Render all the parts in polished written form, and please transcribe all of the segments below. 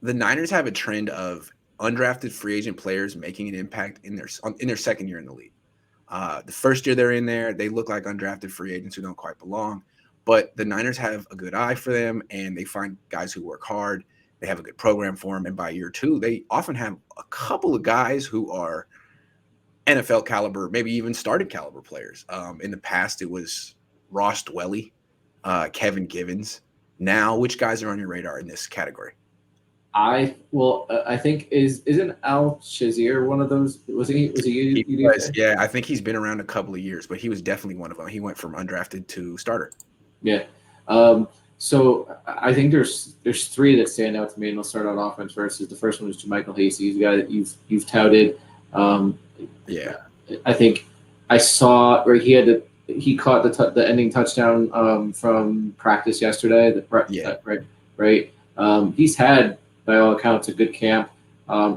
the Niners have a trend of undrafted free agent players making an impact in their second year in the league. The first year they're in there, they look like undrafted free agents who don't quite belong. But the Niners have a good eye for them, and they find guys who work hard. They have a good program for them, and by year two, they often have a couple of guys who are NFL caliber, maybe even started caliber players. In the past, it was Ross Dwelly, Kevin Givens. Now, which guys are on your radar in this category? I think isn't Al Shazier one of those? Was he He was, UDFA? yeah. I think he's been around a couple of years, but he was definitely one of them. He went from undrafted to starter. Yeah. So I think there's three that stand out to me, and I'll start on offense first. Is the first one is JaMychal Hasty. He's a guy that you've touted. Um, Yeah, I think I saw where he caught the ending touchdown from practice yesterday. yeah, Right. He's had by all accounts a good camp.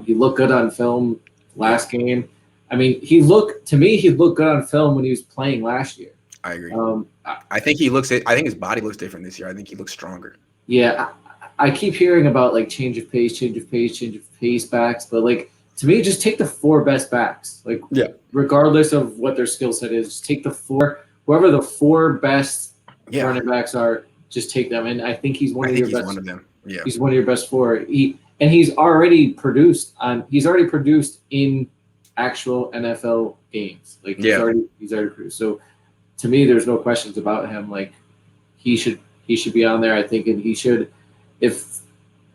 He looked good on film last game. I mean, he looked good on film when he was playing last year. I agree. Um, I think he looks. I think his body looks different this year. I think he looks stronger. Yeah, I keep hearing about like change of pace backs, but like to me, just take the four best backs. Like, Yeah, regardless of what their skill set is, just take whoever the four best yeah. running backs are, just take them. And I think he's one I of think your he's best. one of them. Yeah, He's one of your best four. He's already produced in actual NFL games. Like yeah. he's already produced. So to me, there's no questions about him. Like he should be on there. I think, and if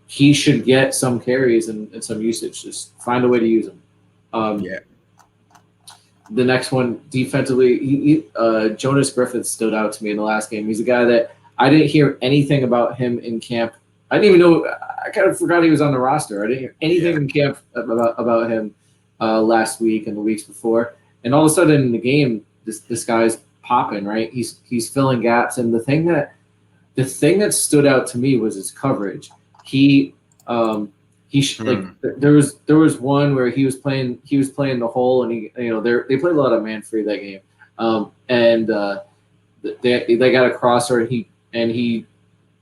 he should get some carries and some usage. Just find a way to use him. Yeah. The next one, defensively, Jonas Griffith stood out to me in the last game. He's a guy that I didn't hear anything about him in camp. I didn't even know. I kind of forgot he was on the roster. I didn't hear anything in camp about him last week and the weeks before. And all of a sudden in the game, this guy's popping. Right, he's filling gaps. And the thing that stood out to me was his coverage. He like there was one where he was playing the hole, and they played a lot of man free that game, and they got a crosser, and he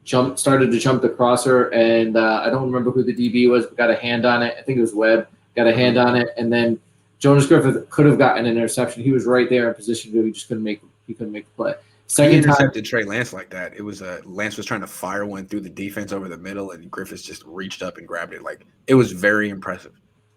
started to jump the crosser, and I don't remember who the DB was, but got a hand on it. I think it was Webb, got a hand on it, and then Jonas Griffith could have gotten an interception. He was right there in position, but he just couldn't make the play. He intercepted Trey Lance like that. It was Lance was trying to fire one through the defense over the middle, and Griffiths just reached up and grabbed it. Like, it was very impressive.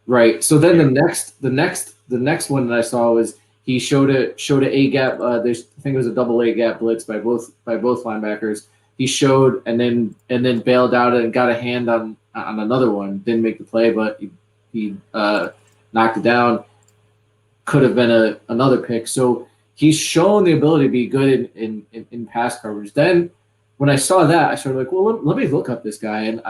Right. So then the next one that I saw was he showed a A gap. I think it was a double A gap blitz by both linebackers. He showed and then bailed out and got a hand on another one. Didn't make the play, but he knocked it down. Could have been another pick. So he's shown the ability to be good in pass coverage. Then when I saw that, I started like, well, let me look up this guy. And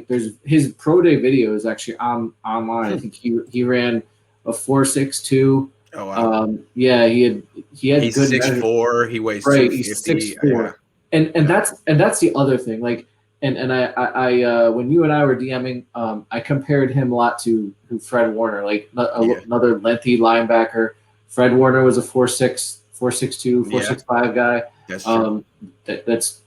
there's his pro day video is actually online. I think he ran a 4.62. Oh wow. Yeah, he had He's good 6'4". He weighs right. 250. He's 6'4". And that's the other thing. Like, and I when you and I were DMing, I compared him a lot to Fred Warner, like another lengthy linebacker. Fred Warner was a 4'6", 4'6", 4'6" guy. That's true. That's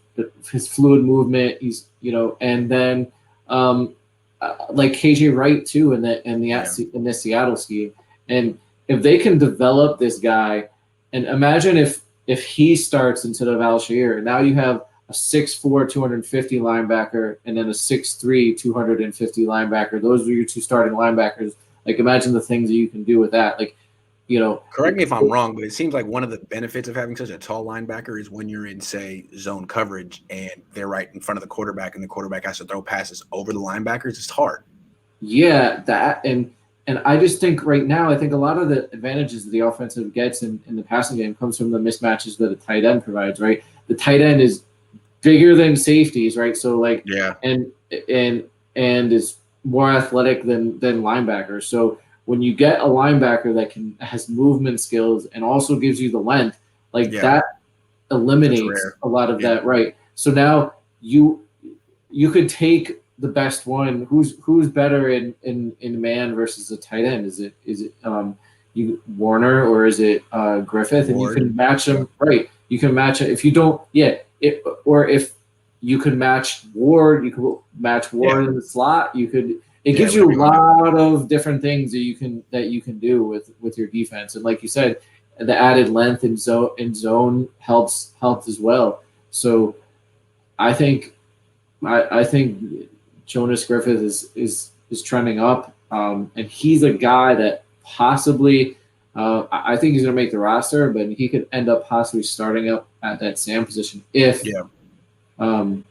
his fluid movement. He's and then like KJ Wright too in the Seattle scheme. And if they can develop this guy, and imagine if he starts instead of Al-Shaair, now you have a 6'4", 250 linebacker, and then a 6'3", 250 linebacker. Those are your two starting linebackers. Like, imagine the things that you can do with that. Like, correct me if I'm wrong, but it seems like one of the benefits of having such a tall linebacker is when you're in, say, zone coverage and they're right in front of the quarterback and the quarterback has to throw passes over the linebackers. It's hard. Yeah, that and I just think right now, I think a lot of the advantages that the offensive gets in the passing game comes from the mismatches that a tight end provides, right? The tight end is bigger than safeties, right? So like, yeah, and is more athletic than linebackers. So when you get a linebacker that has movement skills and also gives you the length, like that eliminates a lot of that, right? So now you could take the best one. Who's better in man versus a tight end? Is it Warner or is it Griffith? And you can match them, right? You can match it if you don't, or if you could match Ward. You could match Ward in the slot. You could. It gives you a lot of different things that you can do with your defense. And like you said, the added length in zone helps as well. So I think Jonas Griffith is trending up, and he's a guy that possibly I think he's going to make the roster, but he could end up possibly starting up at that Sam position if Michael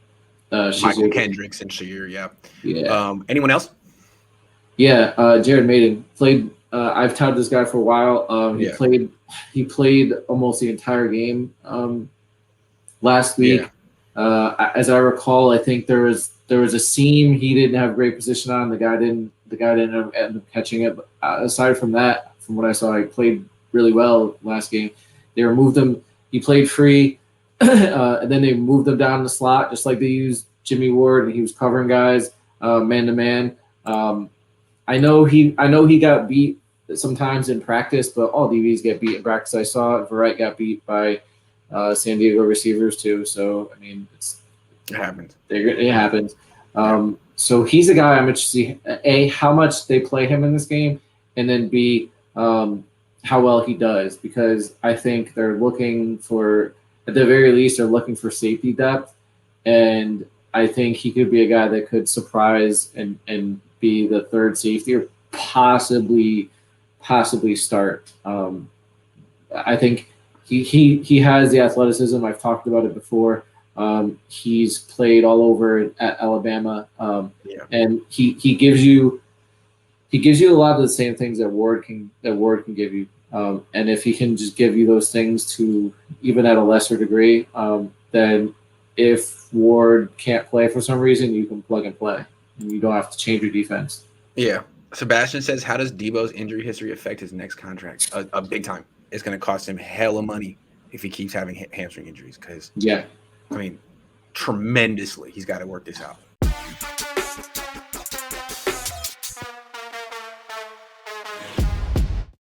Kendricks and Shair. Yeah. Anyone else? Yeah, Jared Maiden played. I've touted this guy for a while. He played almost the entire game last week. As I recall, I think there was a seam he didn't have great position on. The guy didn't end up catching it. But aside from that, from what I saw, he played really well last game. They removed him. He played free, and then they moved him down in the slot, just like they used Jimmy Ward, and he was covering guys man to man. I know he got beat sometimes in practice, but all DBs get beat in practice. I saw Verrett got beat by San Diego receivers too. So I mean, it happens. It happens. So he's a guy I'm interested to see A, how much they play him in this game, and then B, how well he does, because I think they're looking for, at the very least, they're looking for safety depth, and I think he could be a guy that could surprise and be the third safety, or possibly start. I think he has the athleticism. I've talked about it before. He's played all over at Alabama, and he gives you a lot of the same things that Ward can give you. And if he can just give you those things to even at a lesser degree, then if Ward can't play for some reason, you can plug and play, and you don't have to change your defense. Yeah. Sebastian says, how does Debo's injury history affect his next contract? A big time. It's going to cost him hella money if he keeps having hamstring injuries. Because, I mean, tremendously, he's got to work this out.